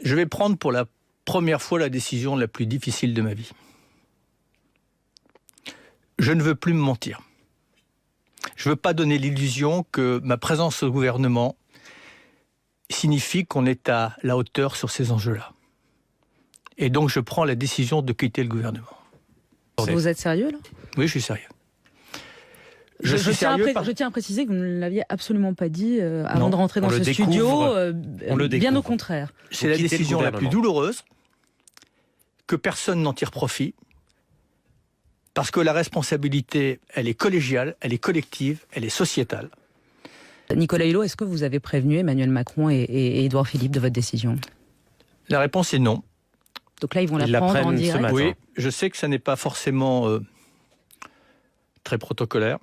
Je vais prendre pour la première fois la décision la plus difficile de ma vie. Je ne veux plus me mentir. Je ne veux pas donner l'illusion que ma présence au gouvernement signifie qu'on est à la hauteur sur ces enjeux-là. Et donc je prends la décision de quitter le gouvernement. Vous êtes sérieux là ? Oui, je suis sérieux. Je tiens à préciser que vous ne l'aviez absolument pas dit avant Non, de rentrer dans ce studio. Bien au contraire. C'est la décision la plus douloureuse, que personne n'en tire profit, parce que la responsabilité, elle est collégiale, elle est collective, elle est sociétale. Nicolas Hulot, est-ce que vous avez prévenu Emmanuel Macron et Édouard Philippe de votre décision ? La réponse est non. Donc là, ils vont la prendre en direct. Oui, je sais que ça n'est pas forcément très protocolaire.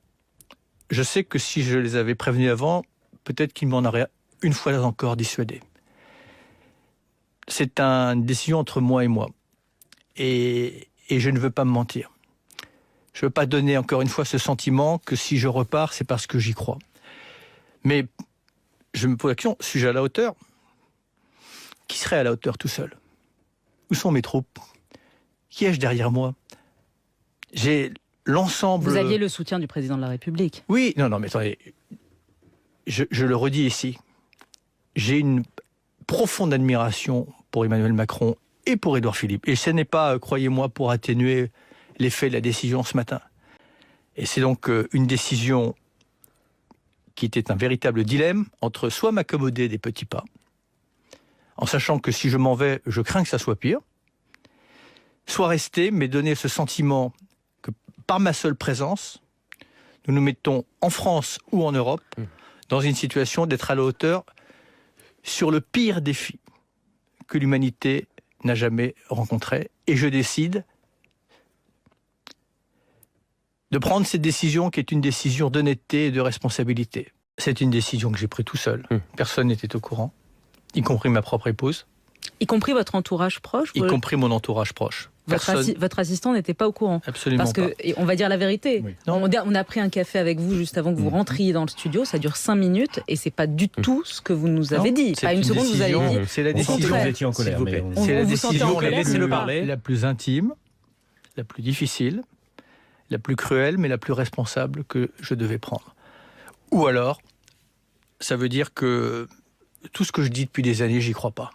Je sais que si je les avais prévenus avant, peut-être qu'ils m'en auraient une fois encore dissuadé. C'est une décision entre moi et moi. Et je ne veux pas me mentir. Je ne veux pas donner encore une fois ce sentiment que si je repars, c'est parce que j'y crois. Mais je me pose la question, suis-je à la hauteur ? Qui serait à la hauteur tout seul ? Où sont mes troupes ? Qui ai-je derrière moi ? J'ai l'ensemble... Vous aviez le soutien du président de la République. Oui, non, mais attendez, je le redis ici. J'ai une profonde admiration pour Emmanuel Macron et pour Édouard Philippe. Et ce n'est pas, croyez-moi, pour atténuer l'effet de la décision ce matin. Et c'est donc une décision qui était un véritable dilemme entre soit m'accommoder des petits pas, en sachant que si je m'en vais, je crains que ça soit pire, soit rester, mais donner ce sentiment que par ma seule présence, nous nous mettons en France ou en Europe dans une situation d'être à la hauteur sur le pire défi que l'humanité n'a jamais rencontré. Et je décide de prendre cette décision qui est une décision d'honnêteté et de responsabilité. C'est une décision que j'ai prise tout seul. Personne n'était au courant, y compris ma propre épouse. Y compris votre entourage proche ? Y compris mon entourage proche. Votre assistant n'était pas au courant ? Absolument pas. Parce que, on va dire la vérité, oui. On a pris un café avec vous juste avant que vous rentriez dans le studio, ça dure 5 minutes et c'est pas du tout ce que vous nous avez dit. Pas une seconde, vous avez dit. C'est la décision, vous étiez en colère, mais c'est la décision laissez-le la plus intime, la plus difficile, la plus cruelle, mais la plus responsable que je devais prendre. Ou alors, ça veut dire que tout ce que je dis depuis des années, j'y crois pas.